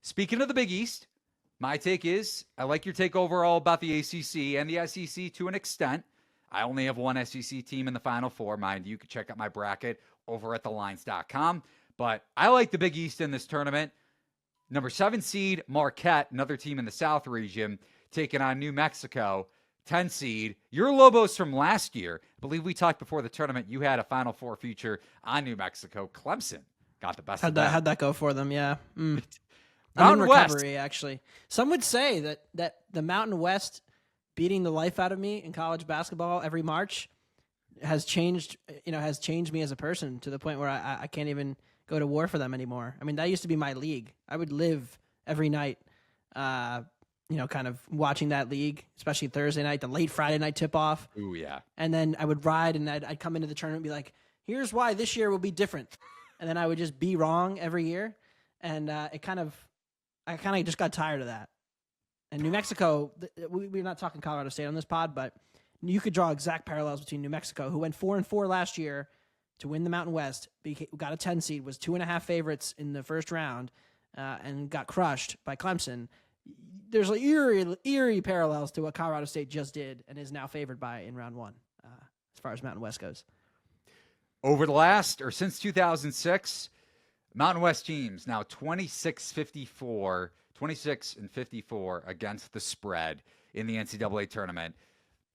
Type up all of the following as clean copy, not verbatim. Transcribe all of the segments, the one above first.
Speaking of the Big East, my take is I like your take overall about the ACC and the SEC to an extent. I only have one SEC team in the Final Four. Mind you, can check out my bracket over at thelines.com. But I like the Big East in this tournament. Number 7 seed, Marquette, another team in the South region, taking on New Mexico, 10 seed. Your Lobos from last year, I believe we talked before the tournament, you had a Final Four future on New Mexico. Clemson got the best of that. How'd that go for them? Yeah. I'm in Mountain West. recovery, actually. Some would say that the Mountain West beating the life out of me in college basketball every March has changed me as a person to the point where I can't even go to war for them anymore. I mean, that used to be my league. I would live every night, kind of watching that league, especially Thursday night, the late Friday night tip-off. Ooh, yeah. And then I would ride, and I'd come into the tournament and be like, here's why this year will be different. And then I would just be wrong every year. And I kind of just got tired of that. And New Mexico, we're not talking Colorado State on this pod, but you could draw exact parallels between New Mexico, who went 4-4 last year to win the Mountain West, got a 10 seed, was 2.5 favorites in the first round, and got crushed by Clemson. There's like eerie parallels to what Colorado State just did and is now favored by in round one, as far as Mountain West goes. Over since 2006, Mountain West teams now 26-54 against the spread in the NCAA tournament.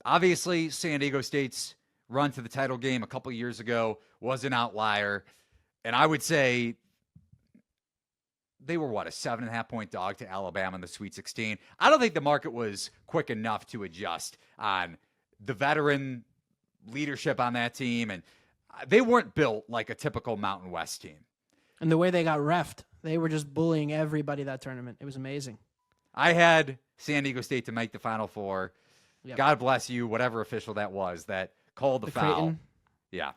Obviously, San Diego State's run to the title game a couple years ago was an outlier. And I would say they were, a 7.5-point dog to Alabama in the Sweet 16. I don't think the market was quick enough to adjust on the veteran leadership on that team. And they weren't built like a typical Mountain West team. And the way they got reffed, they were just bullying everybody that tournament. It was amazing. I had San Diego State to make the Final Four. Yep. God bless you, whatever official that was that called the foul. Creighton. Yeah.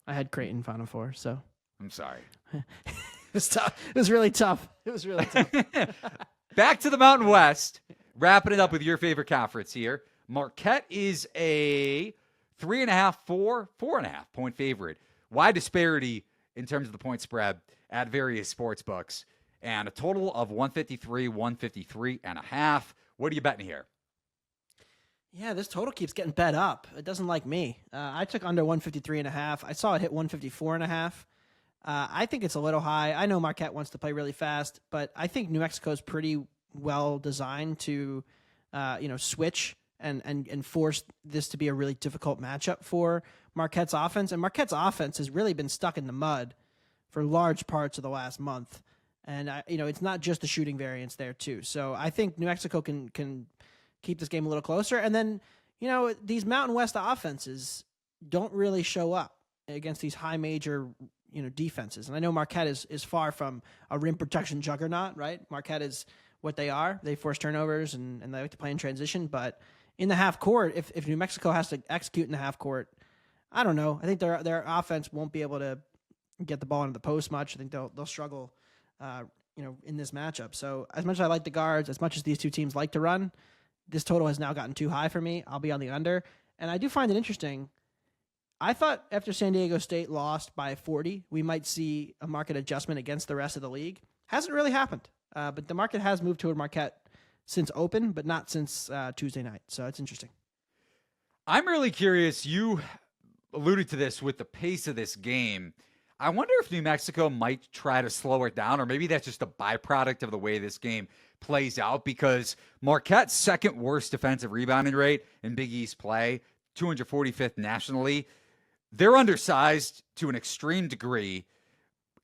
I had Creighton Final Four, so. I'm sorry. It was tough. It was really tough. Back to the Mountain West. Wrapping it up with your favorite conference here. Marquette is a 3.5, 4.5 point favorite. Wide disparity in terms of the point spread at various sports books. And a total of 153.5. What are you betting here? Yeah, this total keeps getting bet up. It doesn't like me. I took under 153.5. I saw it hit 154.5. I think it's a little high. I know Marquette wants to play really fast, but I think New Mexico is pretty well designed to, switch and force this to be a really difficult matchup for Marquette's offense. And Marquette's offense has really been stuck in the mud for large parts of the last month. And, it's not just the shooting variance there, too. So I think New Mexico can keep this game a little closer. And then, these Mountain West offenses don't really show up against these high major, defenses. And I know Marquette is far from a rim protection juggernaut, right? Marquette is what they are. They force turnovers and they like to play in transition. But in the half court, if New Mexico has to execute in the half court, I don't know. I think their offense won't be able to get the ball into the post much. I think they'll struggle, in this matchup. So as much as I like the guards, as much as these two teams like to run, this total has now gotten too high for me. I'll be on the under. And I do find it interesting. I thought after San Diego State lost by 40, we might see a market adjustment against the rest of the league. Hasn't really happened. But the market has moved toward Marquette since open, but not since Tuesday night. So it's interesting. I'm really curious. You alluded to this with the pace of this game. I wonder if New Mexico might try to slow it down, or maybe that's just a byproduct of the way this game plays out, because Marquette's second worst defensive rebounding rate in Big East play, 245th nationally. They're undersized to an extreme degree.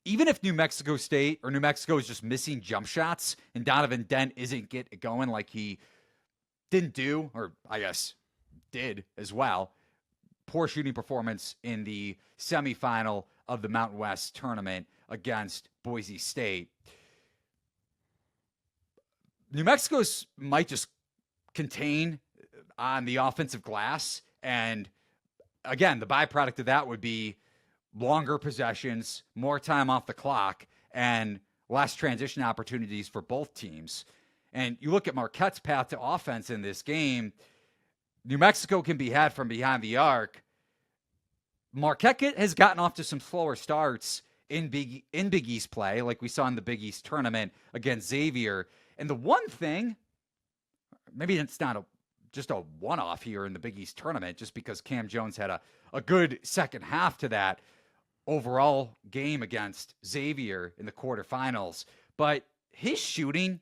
Even if New Mexico is just missing jump shots and Donovan Dent isn't get it going like he didn't do, or I guess did as well, poor shooting performance in the semifinal of the Mountain West tournament against Boise State. New Mexico might just contain on the offensive glass. And again, the byproduct of that would be longer possessions, more time off the clock, and less transition opportunities for both teams. And you look at Marquette's path to offense in this game, New Mexico can be had from behind the arc. Marquette has gotten off to some slower starts in Big East play, like we saw in the Big East tournament against Xavier. And the one thing, maybe it's not just a one-off here in the Big East tournament, just because Cam Jones had a good second half to that overall game against Xavier in the quarterfinals. But his shooting,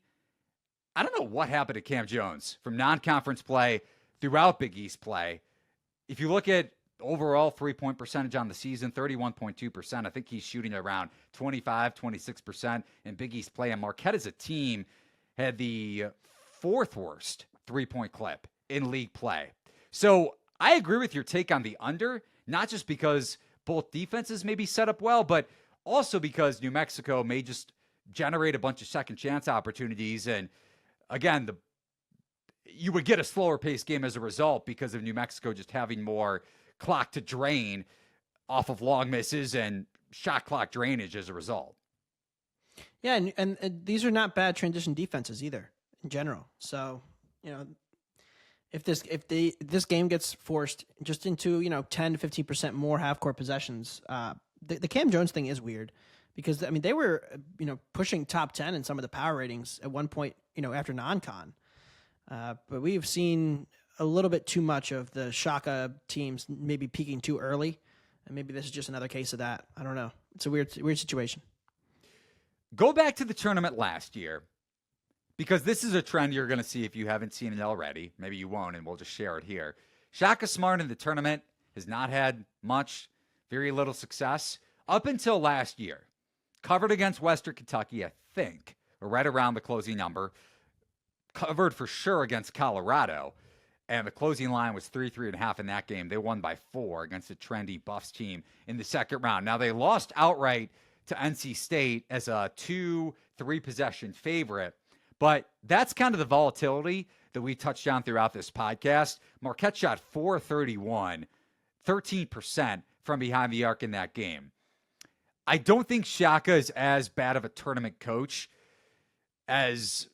I don't know what happened to Cam Jones from non-conference play throughout Big East play. If you look at overall three-point percentage on the season, 31.2%. I think he's shooting around 26% in Big East play. And Marquette as a team had the fourth worst three-point clip in league play. So I agree with your take on the under, not just because both defenses may be set up well, but also because New Mexico may just generate a bunch of second chance opportunities. And again, you would get a slower paced game as a result because of New Mexico just having more clock to drain off of long misses and shot clock drainage as a result. Yeah, and these are not bad transition defenses either in general. So, if this game gets forced just into 10 to 15% more half court possessions, the Cam Jones thing is weird because they were pushing top 10 in some of the power ratings at one point after non-con, but we've seen a little bit too much of the Shaka teams maybe peaking too early, and maybe this is just another case of that. I don't know. It's a weird situation. Go back to the tournament last year, because this is a trend you're going to see if you haven't seen it already. Maybe you won't, and we'll just share it here. Shaka Smart in the tournament has not had very little success up until last year. Covered against Western Kentucky, I think, or right around the closing number. Covered for sure against Colorado. And the closing line was 3.5 in that game. They won by 4 against a trendy Buffs team in the second round. Now, they lost outright to NC State as a 2-3 possession favorite. But that's kind of the volatility that we touched on throughout this podcast. Marquette shot .431, 13% from behind the arc in that game. I don't think Shaka is as bad of a tournament coach as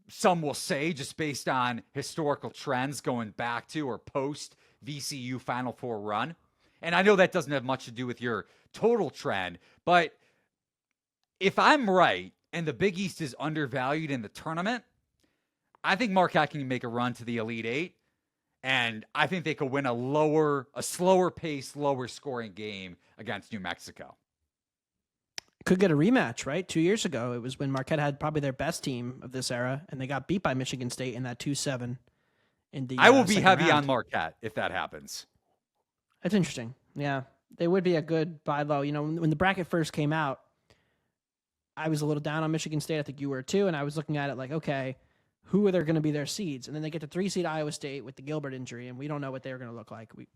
some will say, just based on historical trends going back to or post VCU Final Four run. And I know that doesn't have much to do with your total trend, but if I'm right and the Big East is undervalued in the tournament, I think Marquette can make a run to the Elite Eight, and I think they could win a slower pace, lower scoring game against New Mexico. Could get a rematch, right? 2 years ago, it was when Marquette had probably their best team of this era, and they got beat by Michigan State in that 2-7 in the I will be heavy round on Marquette if that happens. That's interesting. Yeah, they would be a good buy low. When the bracket first came out, I was a little down on Michigan State. I think you were too, and I was looking at it like, okay, who are there going to be their seeds? And then they get to 3-seed Iowa State with the Gilbert injury, and we don't know what they're going to look like. We're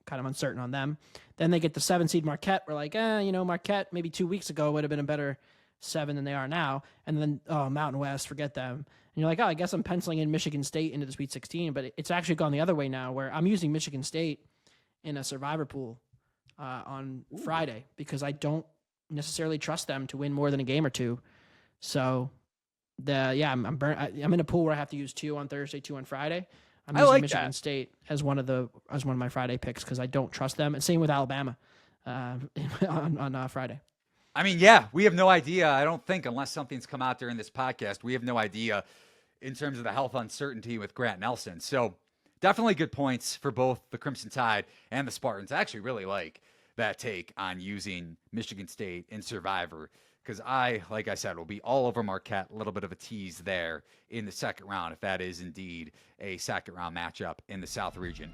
kind of uncertain on them. Then they get the 7-seed Marquette. We're like, Marquette maybe 2 weeks ago would have been a better 7 than they are now. And then, Mountain West, forget them. And you're like, I guess I'm penciling in Michigan State into the Sweet 16, but it's actually gone the other way now, where I'm using Michigan State in a survivor pool on Friday because I don't necessarily trust them to win more than a game or two. So I'm burnt. I'm in a pool where I have to use 2 on Thursday, 2 on Friday. I'm using like Michigan that. State as one of my Friday picks because I don't trust them. And same with Alabama on Friday. We have no idea. I don't think, unless something's come out during this podcast, we have no idea in terms of the health uncertainty with Grant Nelson. So definitely good points for both the Crimson Tide and the Spartans. I actually really like that take on using Michigan State in Survivor because like I said, will be all over Marquette. A little bit of a tease there in the second round if that is indeed a second round matchup in the South region.